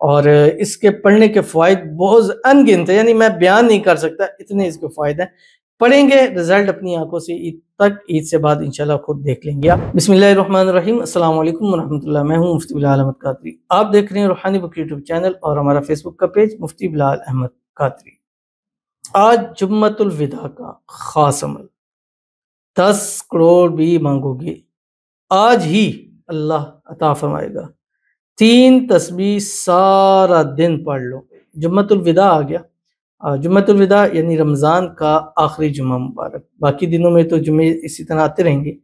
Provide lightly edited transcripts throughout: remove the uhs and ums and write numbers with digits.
और इसके पढ़ने के फ़वाइद बहुत अनगिनत है, यानी मैं बयान नहीं कर सकता, इतने इसके फ़ायदे हैं। पढ़ेंगे, रिज़ल्ट अपनी आंखों से ईद तक, ईद से बाद इंशाल्लाह खुद देख लेंगे आप। बिस्मिल्लाहिर्रहमानिर्रहीम, अस्सलाम वालेकुम वरहमतुल्लाह। मैं हूँ मुफ्ती बिलाल अहमद कादरी। आप देख रहे हैं रूहानी बुक यूट्यूब चैनल और हमारा फेसबुक का पेज मुफ्ती बिलाल अहमद कादरी। आज जुम्मतुल विदा का खास अमल, 10 करोड़ भी मांगोगे आज ही अल्लाह अता फरमाएगा। 3 तस्बीह सारा दिन पढ़ लो। जुम्मतुल विदा आ गया। जुम्मतुल विदा यानी रमज़ान का आखिरी जुम्मा मुबारक। बाकी दिनों में तो जुम्मे इसी तरह आते रहेंगे,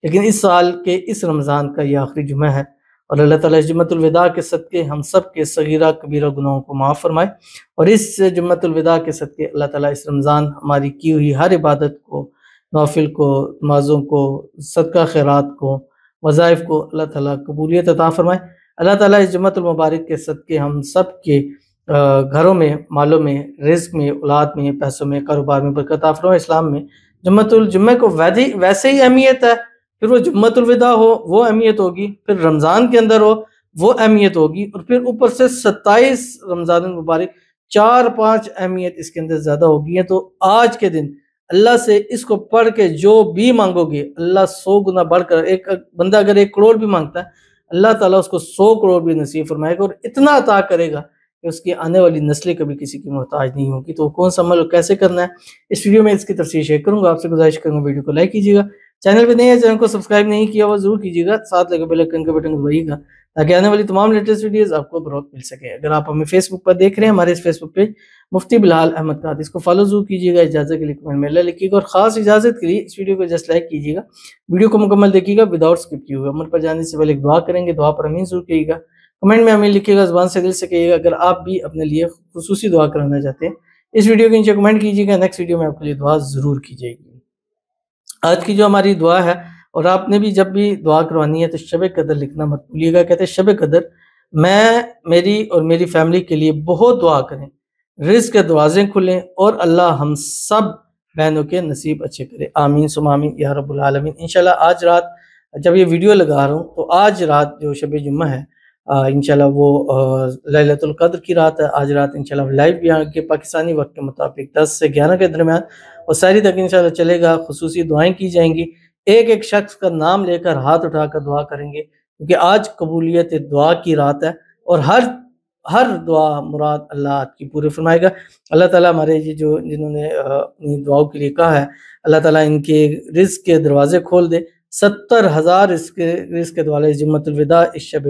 लेकिन इस साल के इस रमज़ान का ये आखिरी जुम्मा है। और अल्लाह ताला इस जुम्मतुल विदा के सदके हम सब के सगीरा कबीरा गुनाहों को माफ़ फरमाए। और इस जुम्मतुल विदा के सदके अल्लाह ताला इस रमज़ान हमारी की हुई हर इबादत को, नवाफिल को, नमाज़ों को, सदका खैरात को, वज़ाइफ को अल्लाह ताला कबूलियत अता फरमाए। अल्लाह ताला इस जुम्मतुल मुबारक के सदके हम सब के घरों में, मालों में, रिज़्क़ में, औलाद में, पैसों में, कारोबार में बरकत अता फरमाए। इस्लाम में जुम्मतुल जुम्मे को वैसे ही अहमियत है, फिर वो जुम्मतुल विदा हो वो अहमियत होगी, फिर रमज़ान के अंदर हो वो अहमियत होगी, और फिर ऊपर से 27 रमज़ान मुबारक 4-5 अहमियत इसके अंदर ज़्यादा होगी। तो आज के दिन अल्लाह से इसको पढ़ के जो भी मांगोगे अल्लाह 100 गुना बढ़कर, एक बंदा अगर 1 करोड़ भी मांगता है अल्लाह ताला उसको 100 करोड़ भी नसीब फरमाएगा और इतना अता करेगा कि उसकी आने वाली नस्लें कभी किसी की मोहताज नहीं होगी। तो कौन सा अमल कैसे करना है इस वीडियो में इसकी तफसील शेयर करूंगा। आपसे गुजारिश करूंगा वीडियो को लाइक कीजिएगा, चैनल पे नए हैं चैनल को सब्सक्राइब नहीं किया हुआ जरूर कीजिएगा, साथ लगे बेल आइकन का बटन दबाइएगा ताकि आने वाली तमाम लेटेस्ट वीडियोस आपको बरौकत मिल सके। अगर आप हमें फेसबुक पर देख रहे हैं, हमारे इस फेसबुक पेज मुफ्ती बिलाल अहमद कादरी, इसको फॉलो जरूर कीजिएगा। इजाज़त के लिए कमेंट में अल्लाह लिखिएगा और ख़ास इजाज़त के लिए इस वीडियो को जस्ट लाइक कीजिएगा। वीडियो को मुकम्मल देखिएगा विदाउट स्किप किए हुए। अमल पर जाने से पहले एक दुआ करेंगे, दुआ पर अमीन जरूर कहिएगा। कमेंट में अमीन लिखिएगा, ज़ुबान से दिल से कहिएगा। अगर आप भी अपने लिए खुसूसी दुआ कराना चाहते हैं इस वीडियो के नीचे कमेंट कीजिएगा, नेक्स्ट वीडियो में आपके लिए दुआ ज़रूर की जाएगी। आज की जो हमारी दुआ है, और आपने भी जब भी दुआ करवानी है तो शब कदर लिखना मत भूलिएगा। कहते हैं शब कदर मैं, मेरी और मेरी फैमिली के लिए बहुत दुआ करें, रिज़्क़ के दरवाज़े खुलें और अल्लाह हम सब बहनों के नसीब अच्छे करे। आमीन सुम्मा आमीन या रब्बुल आलमीन। इंशाल्लाह आज रात जब ये वीडियो लगा रहा हूँ तो आज रात जो शब जुम्मा है इंशाल्लाह वो लैलतुल कद्र की रात है। आज रात इंशाल्लाह लाइव यहाँ के पाकिस्तानी वक्त के मुताबिक 10 से 11 के दरमियान और सारी तक इंशाल्लाह चलेगा। खुसूसी दुआएं की जाएंगी, एक एक शख्स का नाम लेकर हाथ उठाकर दुआ करेंगे, क्योंकि आज कबूलियत दुआ की रात है और हर दुआ मुराद अल्लाह आपकी पूरे फरमाएगा। अल्लाह ताला हमारे ये जो जिन्होंने अपनी दुआओं के लिए कहा है, अल्लाह ताला इनके रिज़्क़ के दरवाजे खोल दे। 70,000 रिज़्क़ के दरवाजे जुम्मतुल विदा इस शब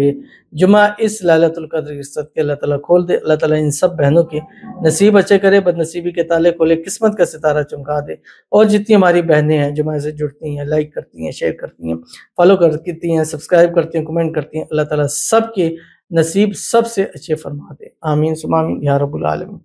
जुम्मा इस लैलतुल कद्र के सदके अल्लाह ताला खोल दे। अल्लाह ताला इन सब बहनों के नसीब अच्छे करे, बदनसीबी के ताले खोले, किस्मत का सितारा चमका दे। और जितनी हमारी बहनें हैं जुम्मा से जुड़ती हैं, लाइक करती हैं, शेयर करती हैं, फॉलो करती हैं, सब्सक्राइब करती हैं, कमेंट करती हैं, अल्लाह ताला सब के नसीब सबसे अच्छे फरमा दे। आमीन सुम्मा आमीन या रब्बुल आलमीन।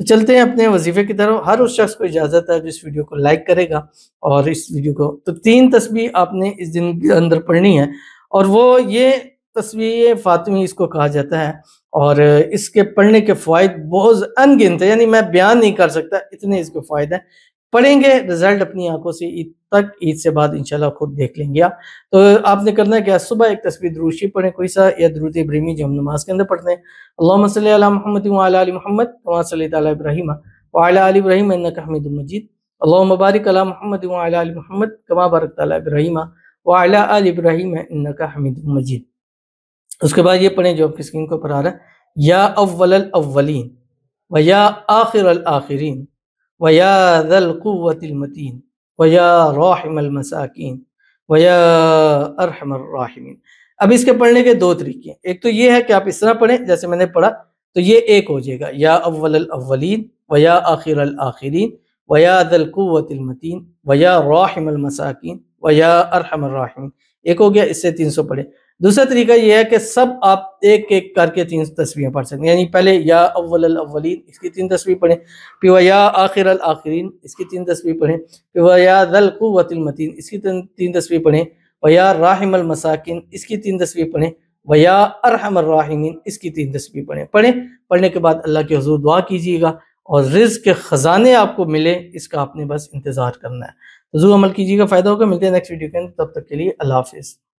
तो चलते हैं अपने वजीफे की तरफ। हर उस शख्स को इजाज़त है जो इस वीडियो को लाइक करेगा और इस वीडियो को, तो 3 तस्बीह आपने इस दिन के अंदर पढ़नी है, और वो ये तस्बीह फातिमी इसको कहा जाता है। और इसके पढ़ने के फ़वाइद बहुत अनगिनत है, यानी मैं बयान नहीं कर सकता, इतने इसके फ़ायदे हैं। पढ़ेंगे, रिज़ल्ट अपनी आंखों से ईद तक, ईद से बाद इंशाल्लाह खुद देख लेंगे आप। तो आपने करना है क्या, सुबह एक तस्बीह दुरूद शरीफ पढ़ें कोई सा, या दुरूद इब्राहिमी जो हम नमाज के अंदर पढ़ते हैं। अल्लाहुम्मा सल्लि अला मुहम्मद व अला आलि मुहम्मद कमा सल्लैता अला इब्राहीम व अला आलि इब्राहीम इन्नका हमीदुम मजीद। अल्लाहुम्मा बारिक अला मुहम्मद व अला आलि मुहम्मद कमा बारकता अला इब्राहीम व अला आलि इब्राहीम इन्नका हमीदुम मजीद। उसके बाद ये पढ़ें जो आपकी स्क्रीन को पर आ रहा है, या अव्वलल अव्वलीन व या आखिरल आखिरीन व या ज़ल कुव्वतिल मतीन व या राहिमल मसाकीन व या अरहमर राहिमीन। अब इसके पढ़ने के 2 तरीके हैं। एक तो ये है कि आप इस तरह पढ़ें जैसे मैंने पढ़ा, तो ये एक हो जाएगा, या अव्वलल अव्वलीन व या आखिरल आखिरीन व या ज़ल कुव्वतिल मतीन व या राहिमल मसाकीन व या अरहमर राहिमीन। एक हो गया, इससे 300 पढ़े। दूसरा तरीका यह है कि सब आप एक एक करके 3 तस्बीहें पढ़ सकते हैं, यानी पहले या अव्वलल अव्वलीन इसकी 3 तस्बीह पढ़ें, फिर या आखिरल आखिरीन इसकी 3 तस्बीह पढ़ें, फिर या ज़ल कुव्वतिल मतीन इसकी 3 तस्बीह पढ़ें, व या राहिमल मसाकिन इसकी 3 तस्बीह पढ़ें, व या अरहमर राहिमीन इसकी 3 तस्बीह पढ़ने के बाद अल्लाह के हुज़ूर दुआ कीजिएगा और रिज़्क़ के ख़जाने आपको मिले, इसका आपने बस इंतज़ार करना है। तो ज़रूर अमल कीजिएगा, फ़ायदा होगा। मिलते हैं नेक्स्ट वीडियो के अंदर, तब तक के लिए अल्लाह हाफ़िज़।